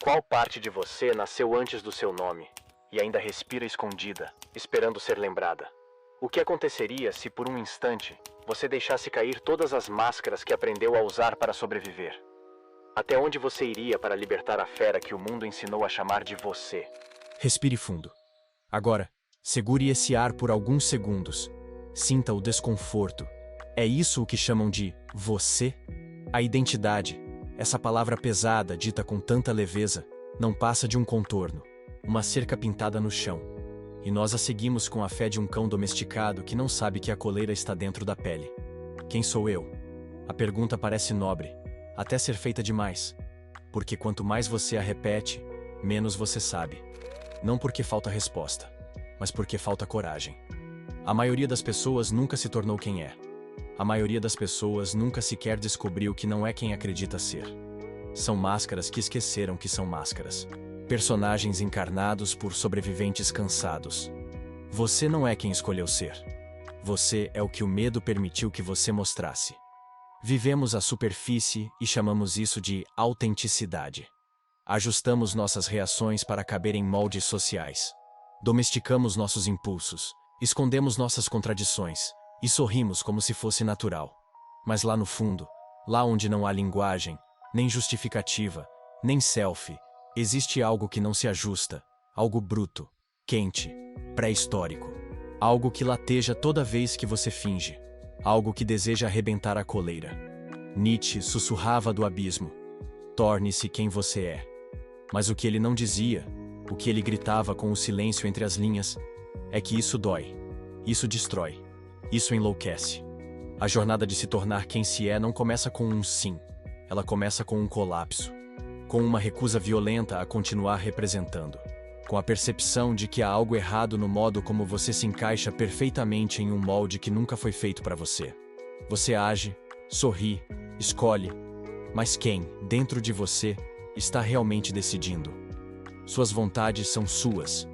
Qual parte de você nasceu antes do seu nome e ainda respira escondida, esperando ser lembrada? O que aconteceria se, por um instante, você deixasse cair todas as máscaras que aprendeu a usar para sobreviver? Até onde você iria para libertar a fera que o mundo ensinou a chamar de você? Respire fundo. Agora, segure esse ar por alguns segundos. Sinta o desconforto. É isso o que chamam de você? A identidade, essa palavra pesada dita com tanta leveza, não passa de um contorno, uma cerca pintada no chão. E nós a seguimos com a fé de um cão domesticado que não sabe que a coleira está dentro da pele. Quem sou eu? A pergunta parece nobre, até ser feita demais. Porque quanto mais você a repete, menos você sabe. Não porque falta resposta, mas porque falta coragem. A maioria das pessoas nunca se tornou quem é. A maioria das pessoas nunca sequer descobriu que não é quem acredita ser. São máscaras que esqueceram que são máscaras. Personagens encarnados por sobreviventes cansados. Você não é quem escolheu ser. Você é o que o medo permitiu que você mostrasse. Vivemos a superfície e chamamos isso de autenticidade. Ajustamos nossas reações para caber em moldes sociais. Domesticamos nossos impulsos, escondemos nossas contradições e sorrimos como se fosse natural. Mas lá no fundo, lá onde não há linguagem, nem justificativa, nem selfie, existe algo que não se ajusta, algo bruto, quente, pré-histórico. Algo que lateja toda vez que você finge, algo que deseja arrebentar a coleira. Nietzsche sussurrava do abismo: torne-se quem você é. Mas o que ele não dizia, o que ele gritava com o silêncio entre as linhas, é que isso dói, isso destrói, isso enlouquece. A jornada de se tornar quem se é não começa com um sim, ela começa com um colapso, com uma recusa violenta a continuar representando, com a percepção de que há algo errado no modo como você se encaixa perfeitamente em um molde que nunca foi feito para você. Você age, sorri, escolhe, mas quem, dentro de você, está realmente decidindo? Suas vontades são suas,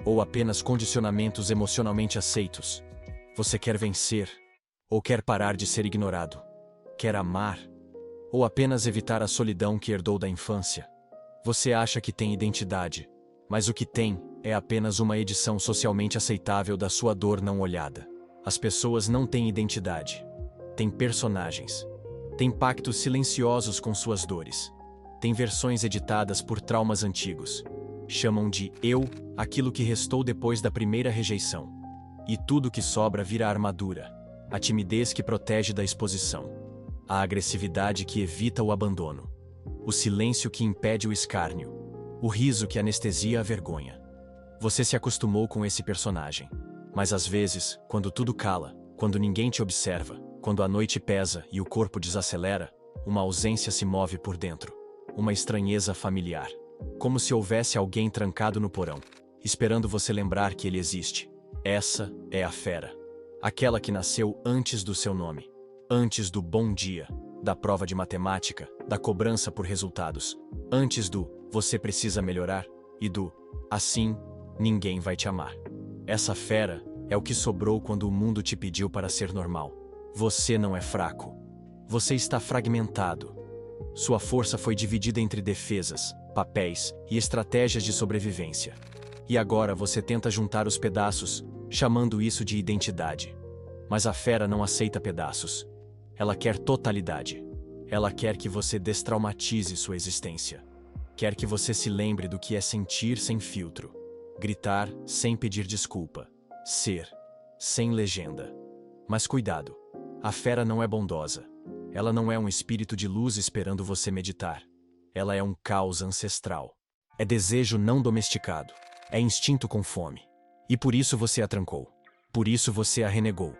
ou apenas condicionamentos emocionalmente aceitos? Você quer vencer, ou quer parar de ser ignorado? Quer amar, ou apenas evitar a solidão que herdou da infância? Você acha que tem identidade, mas o que tem é apenas uma edição socialmente aceitável da sua dor não olhada. As pessoas não têm identidade. Têm personagens. Têm pactos silenciosos com suas dores. Têm versões editadas por traumas antigos. Chamam de eu aquilo que restou depois da primeira rejeição. E tudo que sobra vira armadura. A timidez que protege da exposição. A agressividade que evita o abandono. O silêncio que impede o escárnio. O riso que anestesia a vergonha. Você se acostumou com esse personagem. Mas às vezes, quando tudo cala, quando ninguém te observa, quando a noite pesa e o corpo desacelera, uma ausência se move por dentro. Uma estranheza familiar. Como se houvesse alguém trancado no porão, esperando você lembrar que ele existe. Essa é a fera. Aquela que nasceu antes do seu nome. Antes do bom dia, da prova de matemática, da cobrança por resultados. Antes do você precisa melhorar e do assim, ninguém vai te amar. Essa fera é o que sobrou quando o mundo te pediu para ser normal. Você não é fraco. Você está fragmentado. Sua força foi dividida entre defesas, papéis e estratégias de sobrevivência. E agora você tenta juntar os pedaços, chamando isso de identidade. Mas a fera não aceita pedaços. Ela quer totalidade. Ela quer que você destraumatize sua existência. Quer que você se lembre do que é sentir sem filtro. Gritar sem pedir desculpa. Ser sem legenda. Mas cuidado, a fera não é bondosa. Ela não é um espírito de luz esperando você meditar. Ela é um caos ancestral. É desejo não domesticado. É instinto com fome. E por isso você a trancou. Por isso você a renegou.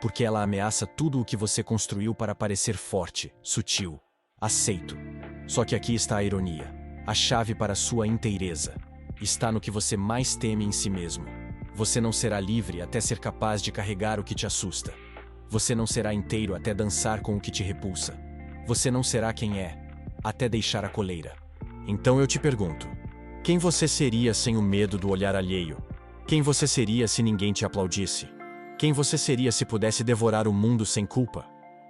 Porque ela ameaça tudo o que você construiu para parecer forte, sutil, aceito. Só que aqui está a ironia. A chave para sua inteireza está no que você mais teme em si mesmo. Você não será livre até ser capaz de carregar o que te assusta. Você não será inteiro até dançar com o que te repulsa. Você não será quem é, até deixar a coleira. Então eu te pergunto, quem você seria sem o medo do olhar alheio? Quem você seria se ninguém te aplaudisse? Quem você seria se pudesse devorar o mundo sem culpa?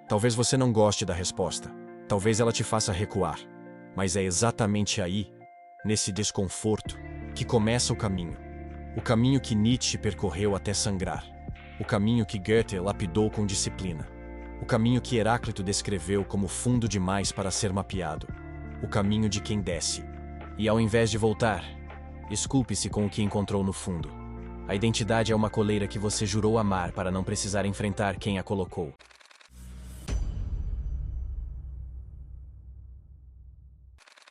Talvez você não goste da resposta. Talvez ela te faça recuar. Mas é exatamente aí, nesse desconforto, que começa o caminho que Nietzsche percorreu até sangrar, o caminho que Goethe lapidou com disciplina, o caminho que Heráclito descreveu como fundo demais para ser mapeado, o caminho de quem desce. E ao invés de voltar, desculpe-se com o que encontrou no fundo. A identidade é uma coleira que você jurou amar para não precisar enfrentar quem a colocou.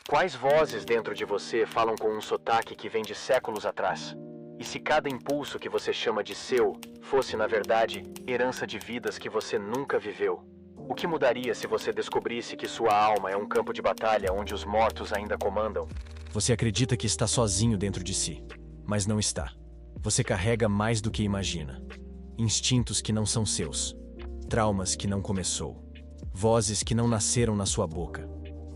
Quais vozes dentro de você falam com um sotaque que vem de séculos atrás? E se cada impulso que você chama de seu fosse, na verdade, herança de vidas que você nunca viveu? O que mudaria se você descobrisse que sua alma é um campo de batalha onde os mortos ainda comandam? Você acredita que está sozinho dentro de si, mas não está. Você carrega mais do que imagina. Instintos que não são seus. Traumas que não começou. Vozes que não nasceram na sua boca.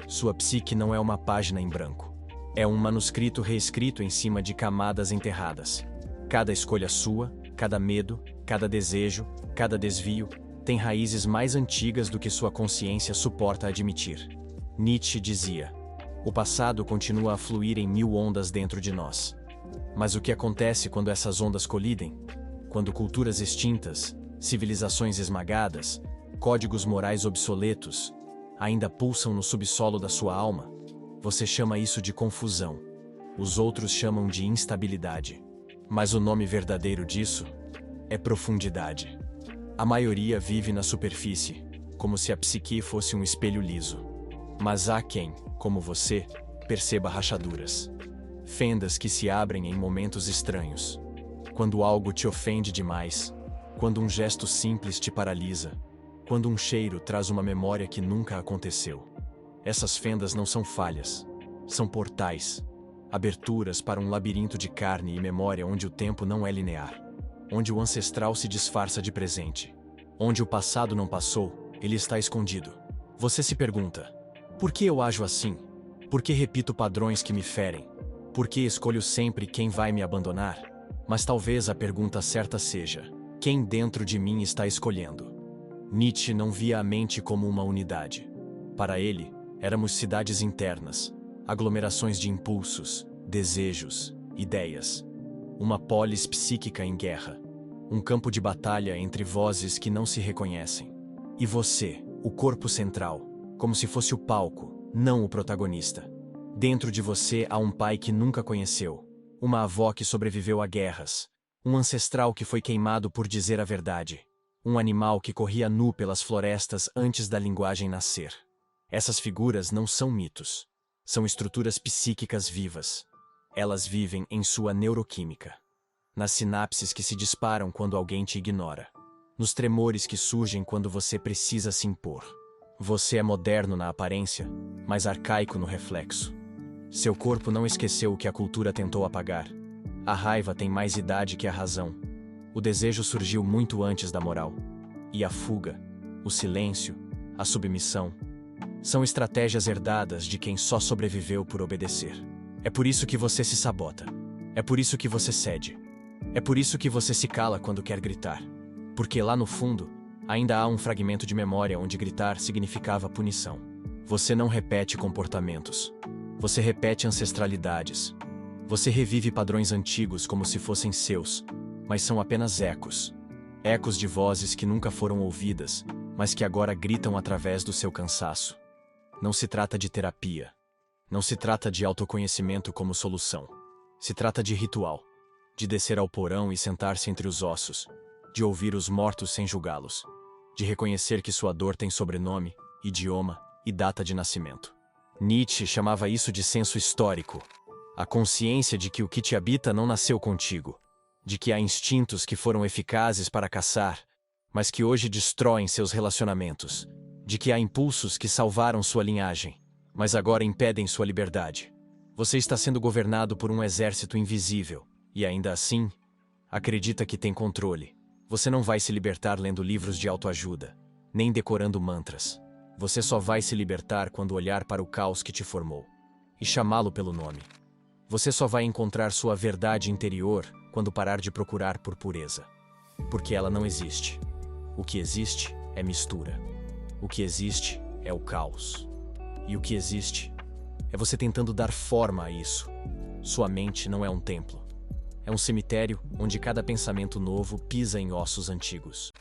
Sua psique não é uma página em branco. É um manuscrito reescrito em cima de camadas enterradas. Cada escolha sua, cada medo, cada desejo, cada desvio, tem raízes mais antigas do que sua consciência suporta admitir. Nietzsche dizia: o passado continua a fluir em 1000 ondas dentro de nós. Mas o que acontece quando essas ondas colidem? Quando culturas extintas, civilizações esmagadas, códigos morais obsoletos, ainda pulsam no subsolo da sua alma? Você chama isso de confusão. Os outros chamam de instabilidade. Mas o nome verdadeiro disso é profundidade. A maioria vive na superfície, como se a psique fosse um espelho liso. Mas há quem, como você, perceba rachaduras. Fendas que se abrem em momentos estranhos. Quando algo te ofende demais, quando um gesto simples te paralisa, quando um cheiro traz uma memória que nunca aconteceu. Essas fendas não são falhas, são portais, aberturas para um labirinto de carne e memória onde o tempo não é linear, onde o ancestral se disfarça de presente, onde o passado não passou, ele está escondido. Você se pergunta: por que eu ajo assim? Por que repito padrões que me ferem? Por que escolho sempre quem vai me abandonar? Mas talvez a pergunta certa seja: quem dentro de mim está escolhendo? Nietzsche não via a mente como uma unidade. Para ele, éramos cidades internas, aglomerações de impulsos, desejos, ideias. Uma polis psíquica em guerra. Um campo de batalha entre vozes que não se reconhecem. E você, o corpo central, como se fosse o palco, não o protagonista. Dentro de você há um pai que nunca conheceu, uma avó que sobreviveu a guerras, um ancestral que foi queimado por dizer a verdade, um animal que corria nu pelas florestas antes da linguagem nascer. Essas figuras não são mitos. São estruturas psíquicas vivas. Elas vivem em sua neuroquímica. Nas sinapses que se disparam quando alguém te ignora. Nos tremores que surgem quando você precisa se impor. Você é moderno na aparência, mas arcaico no reflexo. Seu corpo não esqueceu o que a cultura tentou apagar. A raiva tem mais idade que a razão. O desejo surgiu muito antes da moral. E a fuga, o silêncio, a submissão, são estratégias herdadas de quem só sobreviveu por obedecer. É por isso que você se sabota. É por isso que você cede. É por isso que você se cala quando quer gritar. Porque lá no fundo, ainda há um fragmento de memória onde gritar significava punição. Você não repete comportamentos. Você repete ancestralidades. Você revive padrões antigos como se fossem seus, mas são apenas ecos. Ecos de vozes que nunca foram ouvidas, mas que agora gritam através do seu cansaço. Não se trata de terapia. Não se trata de autoconhecimento como solução. Se trata de ritual. De descer ao porão e sentar-se entre os ossos. De ouvir os mortos sem julgá-los. De reconhecer que sua dor tem sobrenome, idioma e data de nascimento. Nietzsche chamava isso de senso histórico. A consciência de que o que te habita não nasceu contigo. De que há instintos que foram eficazes para caçar, mas que hoje destroem seus relacionamentos. De que há impulsos que salvaram sua linhagem, mas agora impedem sua liberdade. Você está sendo governado por um exército invisível, e ainda assim, acredita que tem controle. Você não vai se libertar lendo livros de autoajuda, nem decorando mantras. Você só vai se libertar quando olhar para o caos que te formou e chamá-lo pelo nome. Você só vai encontrar sua verdade interior quando parar de procurar por pureza. Porque ela não existe. O que existe é mistura. O que existe é o caos. E o que existe É você tentando dar forma a isso. Sua mente não é um templo. É um cemitério onde cada pensamento novo pisa em ossos antigos.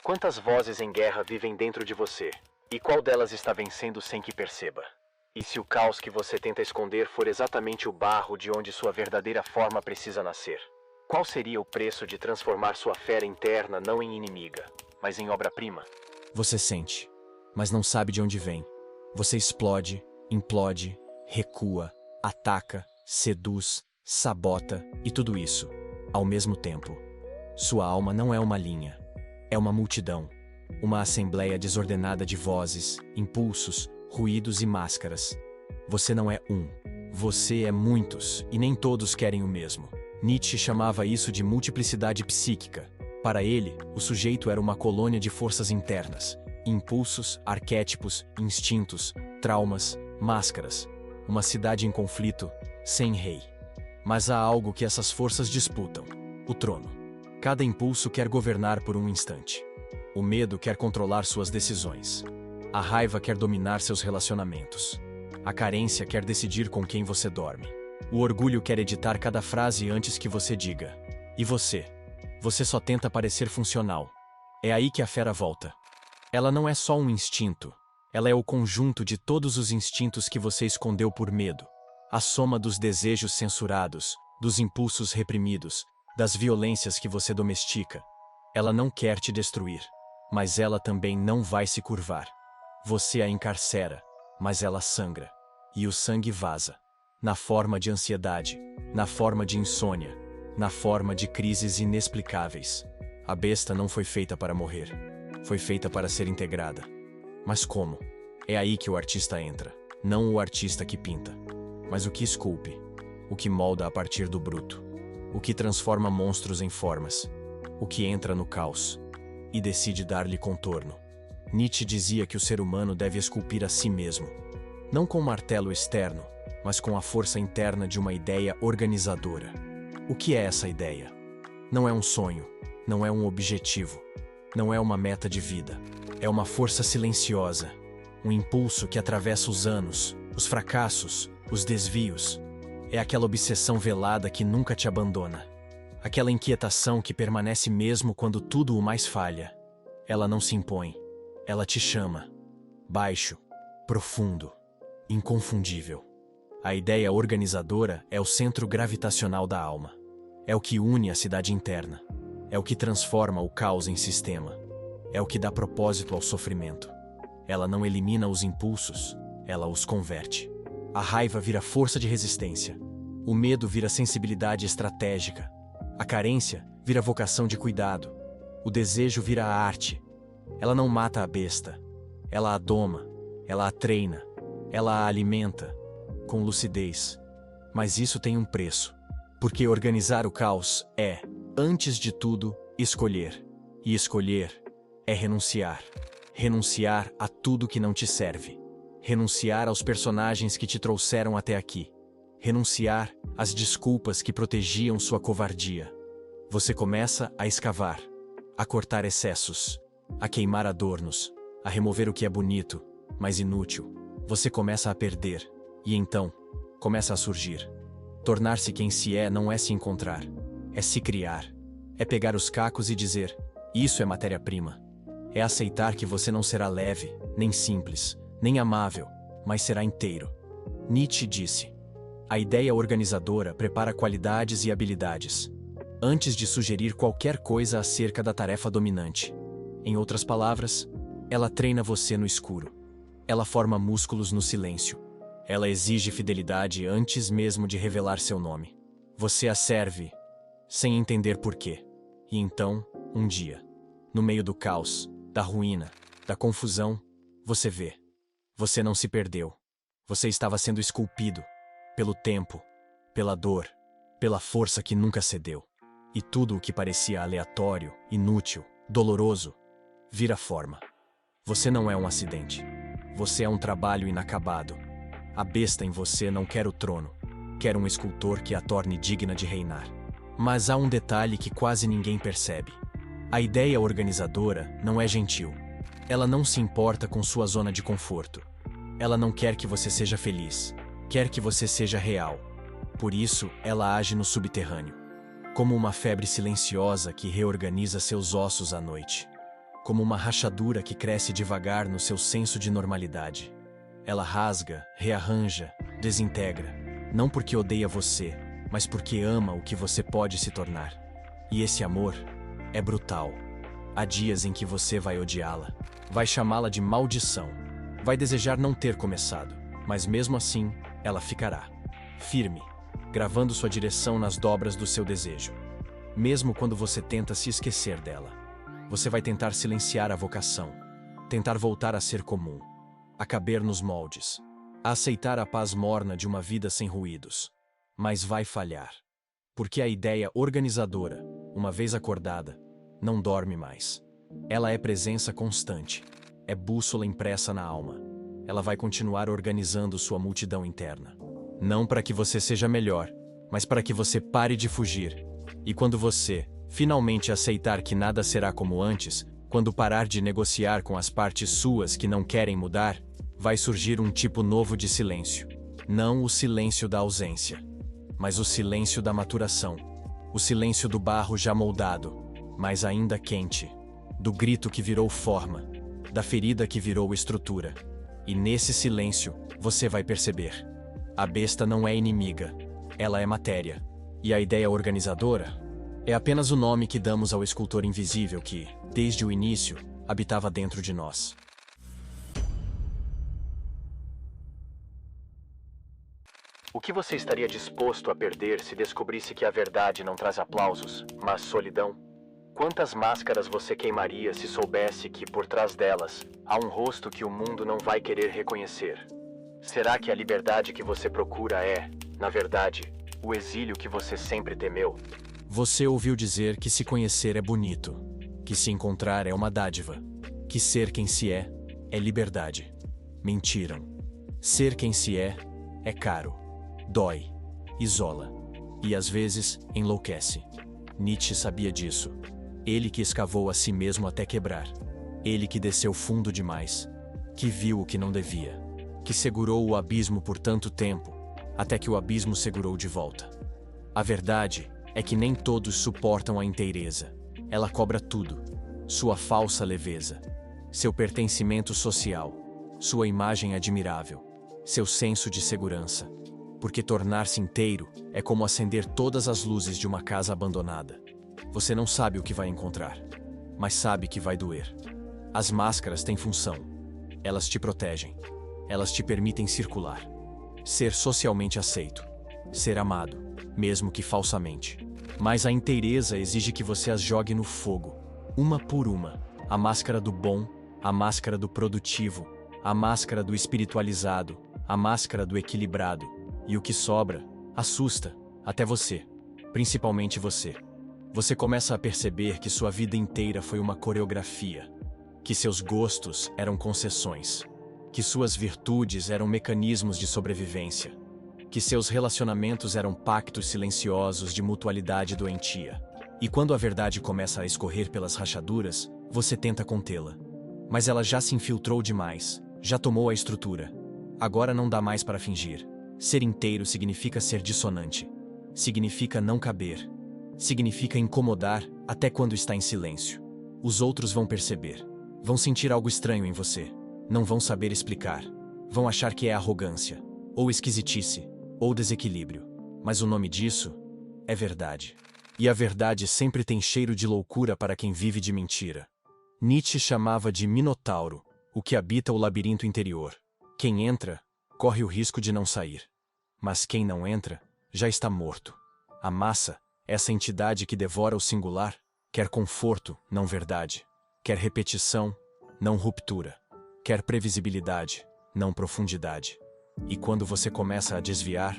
Quantas vozes em guerra vivem dentro de você? E qual delas está vencendo sem que perceba? E se o caos que você tenta esconder for exatamente o barro de onde sua verdadeira forma precisa nascer? Qual seria o preço de transformar sua fera interna não em inimiga, mas em obra-prima? Você sente, mas não sabe de onde vem. Você explode, implode, recua, ataca, seduz, sabota e tudo isso, ao mesmo tempo. Sua alma não é uma linha. É uma multidão, uma assembleia desordenada de vozes, impulsos, ruídos e máscaras. Você não é um. Você é muitos, e nem todos querem o mesmo. Nietzsche chamava isso de multiplicidade psíquica. Para ele, o sujeito era uma colônia de forças internas, impulsos, arquétipos, instintos, traumas, máscaras. Uma cidade em conflito, sem rei. Mas há algo que essas forças disputam: o trono. Cada impulso quer governar por um instante. O medo quer controlar suas decisões. A raiva quer dominar seus relacionamentos. A carência quer decidir com quem você dorme. O orgulho quer editar cada frase antes que você diga. E você? Você só tenta parecer funcional. É aí que a fera volta. Ela não é só um instinto. Ela é o conjunto de todos os instintos que você escondeu por medo. A soma dos desejos censurados, dos impulsos reprimidos, das violências que você domestica. Ela não quer te destruir, mas ela também não vai se curvar. Você a encarcera, mas ela sangra. E o sangue vaza. Na forma de ansiedade, na forma de insônia, na forma de crises inexplicáveis. A besta não foi feita para morrer. Foi feita para ser integrada. Mas como? É aí que o artista entra. Não o artista que pinta, mas o que esculpe, o que molda a partir do bruto. O que transforma monstros em formas, o que entra no caos e decide dar-lhe contorno. Nietzsche dizia que o ser humano deve esculpir a si mesmo, não com um martelo externo, mas com a força interna de uma ideia organizadora. O que é essa ideia? Não é um sonho, não é um objetivo, não é uma meta de vida. É uma força silenciosa, um impulso que atravessa os anos, os fracassos, os desvios. É aquela obsessão velada que nunca te abandona. Aquela inquietação que permanece mesmo quando tudo o mais falha. Ela não se impõe. Ela te chama. Baixo, profundo, inconfundível. A ideia organizadora é o centro gravitacional da alma. É o que une a cidade interna. É o que transforma o caos em sistema. É o que dá propósito ao sofrimento. Ela não elimina os impulsos, ela os converte. A raiva vira força de resistência. O medo vira sensibilidade estratégica. A carência vira vocação de cuidado. O desejo vira arte. Ela não mata a besta. Ela a doma. Ela a treina. Ela a alimenta. Com lucidez. Mas isso tem um preço. Porque organizar o caos é, antes de tudo, escolher. E escolher é renunciar. Renunciar a tudo que não te serve. Renunciar aos personagens que te trouxeram até aqui. Renunciar às desculpas que protegiam sua covardia. Você começa a escavar, a cortar excessos, a queimar adornos, a remover o que é bonito, mas inútil. Você começa a perder, e então, começa a surgir. Tornar-se quem se é não é se encontrar, é se criar. É pegar os cacos e dizer, isso é matéria-prima. É aceitar que você não será leve, nem simples, nem amável, mas será inteiro. Nietzsche disse: a ideia organizadora prepara qualidades e habilidades, antes de sugerir qualquer coisa acerca da tarefa dominante. Em outras palavras, ela treina você no escuro. Ela forma músculos no silêncio. Ela exige fidelidade antes mesmo de revelar seu nome. Você a serve, sem entender porquê. E então, um dia, no meio do caos, da ruína, da confusão, você vê. Você não se perdeu. Você estava sendo esculpido pelo tempo, pela dor, pela força que nunca cedeu. E tudo o que parecia aleatório, inútil, doloroso, vira forma. Você não é um acidente. Você é um trabalho inacabado. A besta em você não quer o trono, quer um escultor que a torne digna de reinar. Mas há um detalhe que quase ninguém percebe. A ideia organizadora não é gentil. Ela não se importa com sua zona de conforto. Ela não quer que você seja feliz. Quer que você seja real. Por isso, ela age no subterrâneo. Como uma febre silenciosa que reorganiza seus ossos à noite. Como uma rachadura que cresce devagar no seu senso de normalidade. Ela rasga, rearranja, desintegra. Não porque odeia você, mas porque ama o que você pode se tornar. E esse amor é brutal. Há dias em que você vai odiá-la. Vai chamá-la de maldição. Vai desejar não ter começado. Mas mesmo assim, ela ficará. Firme, gravando sua direção nas dobras do seu desejo. Mesmo quando você tenta se esquecer dela. Você vai tentar silenciar a vocação. Tentar voltar a ser comum. A caber nos moldes. A aceitar a paz morna de uma vida sem ruídos. Mas vai falhar. Porque a ideia organizadora, uma vez acordada, não dorme mais. Ela é presença constante. É bússola impressa na alma. Ela vai continuar organizando sua multidão interna. Não para que você seja melhor, mas para que você pare de fugir. E quando você, finalmente aceitar que nada será como antes, quando parar de negociar com as partes suas que não querem mudar, vai surgir um tipo novo de silêncio. Não o silêncio da ausência, mas o silêncio da maturação. O silêncio do barro já moldado, mas ainda quente. Do grito que virou forma, da ferida que virou estrutura. E nesse silêncio, você vai perceber. A besta não é inimiga, ela é matéria. E a ideia organizadora é apenas o nome que damos ao escultor invisível que, desde o início, habitava dentro de nós. O que você estaria disposto a perder se descobrisse que a verdade não traz aplausos, mas solidão? Quantas máscaras você queimaria se soubesse que, por trás delas, há um rosto que o mundo não vai querer reconhecer? Será que a liberdade que você procura é, na verdade, o exílio que você sempre temeu? Você ouviu dizer que se conhecer é bonito, que se encontrar é uma dádiva, que ser quem se é liberdade. Mentiram. Ser quem se é caro, dói, isola e às vezes enlouquece. Nietzsche sabia disso. Ele que escavou a si mesmo até quebrar. Ele que desceu fundo demais. Que viu o que não devia. Que segurou o abismo por tanto tempo, até que o abismo segurou de volta. A verdade é que nem todos suportam a inteireza. Ela cobra tudo. Sua falsa leveza. Seu pertencimento social. Sua imagem admirável. Seu senso de segurança. Porque tornar-se inteiro é como acender todas as luzes de uma casa abandonada. Você não sabe o que vai encontrar, mas sabe que vai doer. As máscaras têm função. Elas te protegem. Elas te permitem circular. Ser socialmente aceito. Ser amado, mesmo que falsamente. Mas a inteireza exige que você as jogue no fogo, uma por uma. A máscara do bom, a máscara do produtivo, a máscara do espiritualizado, a máscara do equilibrado. E o que sobra, assusta, até você. Principalmente você. Você começa a perceber que sua vida inteira foi uma coreografia. Que seus gostos eram concessões. Que suas virtudes eram mecanismos de sobrevivência. Que seus relacionamentos eram pactos silenciosos de mutualidade doentia. E quando a verdade começa a escorrer pelas rachaduras, você tenta contê-la. Mas ela já se infiltrou demais, já tomou a estrutura. Agora não dá mais para fingir. Ser inteiro significa ser dissonante. Significa não caber. Significa incomodar até quando está em silêncio. Os outros vão perceber. Vão sentir algo estranho em você. Não vão saber explicar. Vão achar que é arrogância, ou esquisitice, ou desequilíbrio. Mas o nome disso é verdade. E a verdade sempre tem cheiro de loucura para quem vive de mentira. Nietzsche chamava de minotauro, o que habita o labirinto interior. Quem entra, corre o risco de não sair. Mas quem não entra, já está morto. A massa, essa entidade que devora o singular, quer conforto, não verdade. Quer repetição, não ruptura. Quer previsibilidade, não profundidade. E quando você começa a desviar,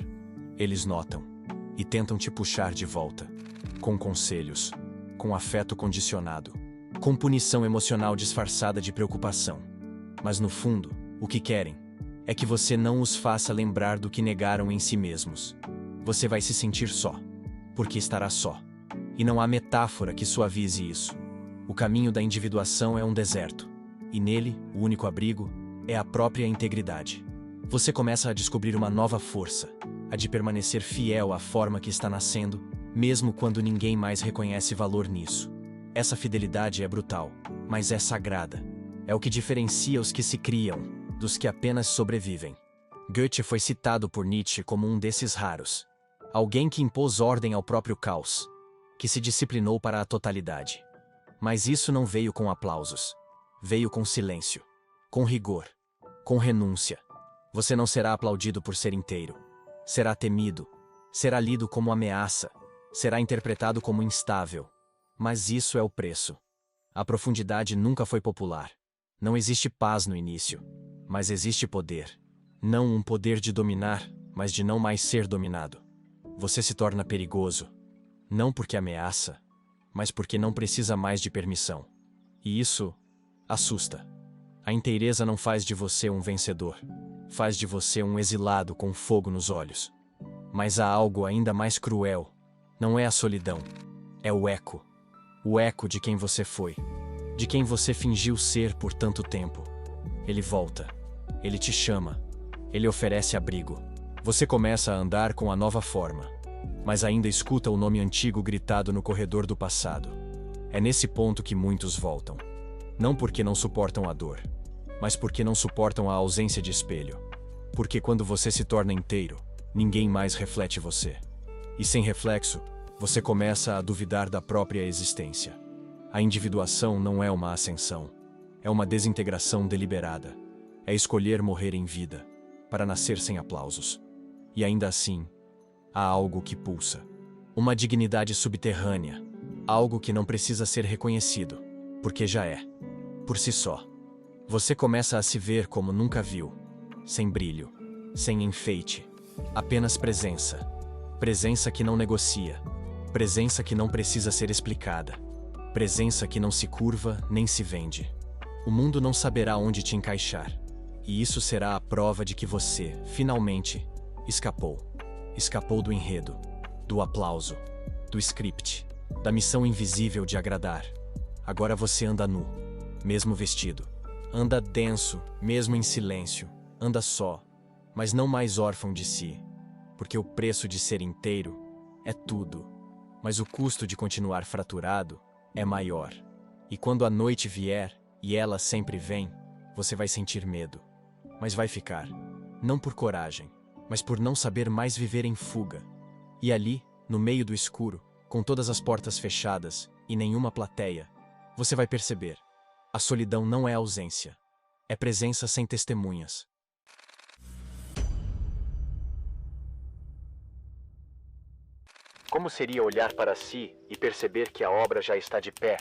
eles notam e tentam te puxar de volta. Com conselhos, com afeto condicionado, com punição emocional disfarçada de preocupação. Mas no fundo, o que querem é que você não os faça lembrar do que negaram em si mesmos. Você vai se sentir só, porque estará só. E não há metáfora que suavize isso. O caminho da individuação é um deserto. e nele, o único abrigo é a própria integridade. Você começa a descobrir uma nova força, a de permanecer fiel à forma que está nascendo, mesmo quando ninguém mais reconhece valor nisso. Essa fidelidade é brutal, mas é sagrada. É o que diferencia os que se criam dos que apenas sobrevivem. Goethe foi citado por Nietzsche como um desses raros. Alguém que impôs ordem ao próprio caos, que se disciplinou para a totalidade. Mas isso não veio com aplausos. Veio com silêncio, com rigor, com renúncia. Você não será aplaudido por ser inteiro. Será temido, será lido como ameaça, será interpretado como instável. Mas isso é o preço. A profundidade nunca foi popular. Não existe paz no início, mas existe poder. Não um poder de dominar, mas de não mais ser dominado. Você se torna perigoso, não porque ameaça, mas porque não precisa mais de permissão. E isso assusta. A inteireza não faz de você um vencedor, faz de você um exilado com fogo nos olhos. Mas há algo ainda mais cruel. Não é a solidão, é o eco. O eco de quem você foi, de quem você fingiu ser por tanto tempo. Ele volta, ele te chama, ele oferece abrigo. Você começa a andar com a nova forma, mas ainda escuta o nome antigo gritado no corredor do passado. É nesse ponto que muitos voltam. Não porque não suportam a dor, mas porque não suportam a ausência de espelho. Porque quando você se torna inteiro, ninguém mais reflete você. E sem reflexo, você começa a duvidar da própria existência. A individuação não é uma ascensão, é uma desintegração deliberada. É escolher morrer em vida, para nascer sem aplausos. E ainda assim, há algo que pulsa. Uma dignidade subterrânea, algo que não precisa ser reconhecido, porque já é, por si só. Você começa a se ver como nunca viu, sem brilho, sem enfeite, apenas presença. Presença que não negocia, presença que não precisa ser explicada, presença que não se curva nem se vende. O mundo não saberá onde te encaixar, e isso será a prova de que você, finalmente, escapou. Escapou do enredo, do aplauso, do script, da missão invisível de agradar. Agora você anda nu, mesmo vestido. Anda denso, mesmo em silêncio. Anda só, mas não mais órfão de si. Porque o preço de ser inteiro é tudo. Mas o custo de continuar fraturado é maior. E quando a noite vier, e ela sempre vem, você vai sentir medo. Mas vai ficar. Não por coragem, mas por não saber mais viver em fuga. E ali, no meio do escuro, com todas as portas fechadas e nenhuma plateia, você vai perceber. A solidão não é ausência. É presença sem testemunhas. Como seria olhar para si e perceber que a obra já está de pé,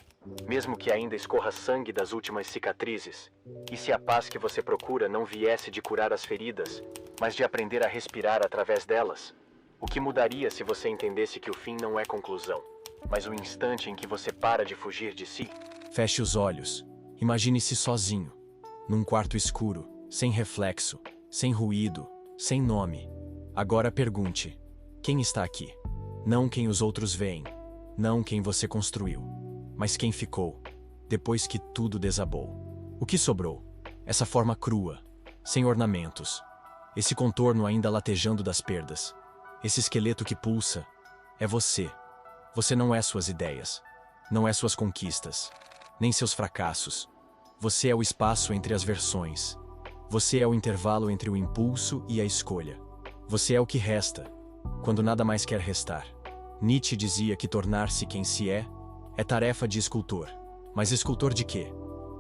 mesmo que ainda escorra sangue das últimas cicatrizes? E se a paz que você procura não viesse de curar as feridas, mas de aprender a respirar através delas? O que mudaria se você entendesse que o fim não é conclusão, mas o instante em que você para de fugir de si? Feche os olhos. Imagine-se sozinho, num quarto escuro, sem reflexo, sem ruído, sem nome. Agora pergunte: quem está aqui? Não quem os outros veem, não quem você construiu, mas quem ficou, depois que tudo desabou. O que sobrou? Essa forma crua, sem ornamentos, esse contorno ainda latejando das perdas, esse esqueleto que pulsa, é você. Você não é suas ideias, não é suas conquistas, nem seus fracassos. Você é o espaço entre as versões. Você é o intervalo entre o impulso e a escolha. Você é o que resta, quando nada mais quer restar. Nietzsche dizia que tornar-se quem se é tarefa de escultor. Mas escultor de quê?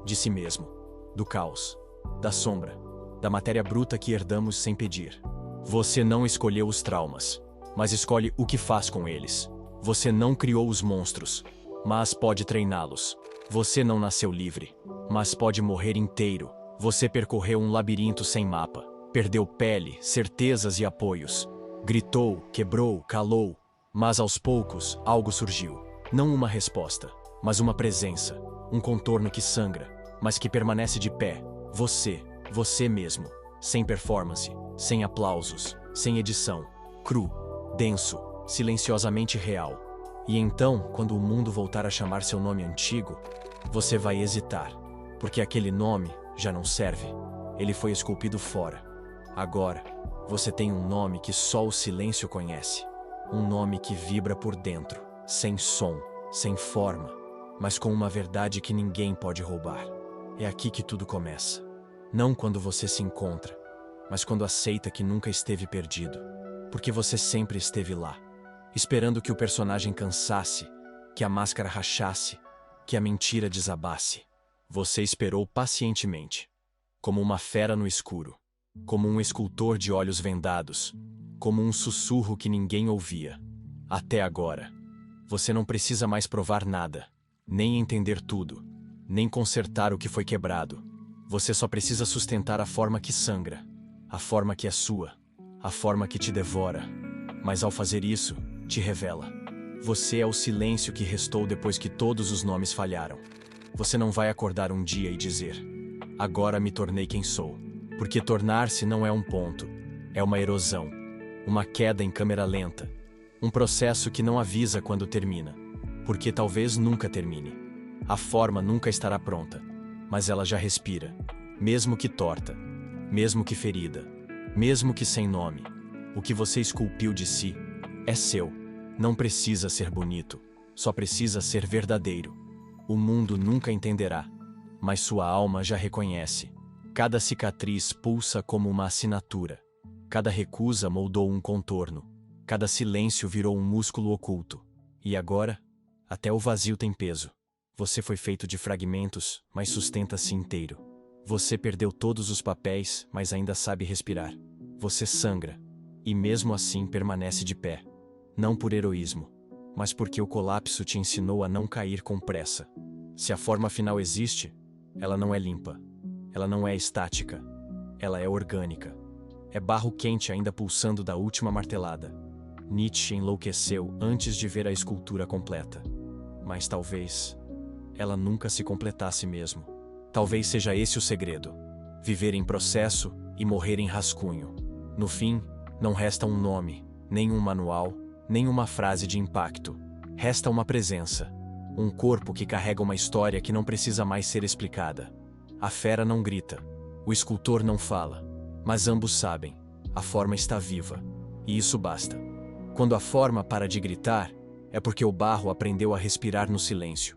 De si mesmo. Do caos. Da sombra. Da matéria bruta que herdamos sem pedir. Você não escolheu os traumas, mas escolhe o que faz com eles. Você não criou os monstros, mas pode treiná-los. Você não nasceu livre, mas pode morrer inteiro. Você percorreu um labirinto sem mapa. Perdeu pele, certezas e apoios. Gritou, quebrou, calou. Mas aos poucos, algo surgiu. Não uma resposta, mas uma presença. Um contorno que sangra, mas que permanece de pé. Você mesmo. Sem performance, sem aplausos, sem edição. Cru, denso, silenciosamente real. E então, quando o mundo voltar a chamar seu nome antigo, você vai hesitar. Porque aquele nome já não serve. Ele foi esculpido fora. Agora, você tem um nome que só o silêncio conhece. Um nome que vibra por dentro, sem som, sem forma, mas com uma verdade que ninguém pode roubar. É aqui que tudo começa. Não quando você se encontra, mas quando aceita que nunca esteve perdido. Porque você sempre esteve lá, esperando que o personagem cansasse, que a máscara rachasse, que a mentira desabasse. Você esperou pacientemente, como uma fera no escuro, como um escultor de olhos vendados, como um sussurro que ninguém ouvia. Até agora. Você não precisa mais provar nada, nem entender tudo, nem consertar o que foi quebrado. Você só precisa sustentar a forma que sangra, a forma que é sua, a forma que te devora. Mas ao fazer isso, te revela. Você é o silêncio que restou depois que todos os nomes falharam. Você não vai acordar um dia e dizer: agora me tornei quem sou. Porque tornar-se não é um ponto, é uma erosão, uma queda em câmera lenta, um processo que não avisa quando termina, porque talvez nunca termine. A forma nunca estará pronta, mas ela já respira, mesmo que torta, mesmo que ferida, mesmo que sem nome. O que você esculpiu de si é seu. Não precisa ser bonito, só precisa ser verdadeiro. O mundo nunca entenderá, mas sua alma já reconhece. Cada cicatriz pulsa como uma assinatura. Cada recusa moldou um contorno. Cada silêncio virou um músculo oculto. E agora, até o vazio tem peso. Você foi feito de fragmentos, mas sustenta-se inteiro. Você perdeu todos os papéis, mas ainda sabe respirar. Você sangra, e mesmo assim permanece de pé. Não por heroísmo, mas porque o colapso te ensinou a não cair com pressa. Se a forma final existe, ela não é limpa. Ela não é estática. Ela é orgânica. É barro quente ainda pulsando da última martelada. Nietzsche enlouqueceu antes de ver a escultura completa. Mas talvez ela nunca se completasse mesmo. Talvez seja esse o segredo. Viver em processo e morrer em rascunho. No fim, não resta um nome, nem um manual, nem uma frase de impacto. Resta uma presença. Um corpo que carrega uma história que não precisa mais ser explicada. A fera não grita. O escultor não fala. Mas ambos sabem. A forma está viva. E isso basta. Quando a forma para de gritar, é porque o barro aprendeu a respirar no silêncio.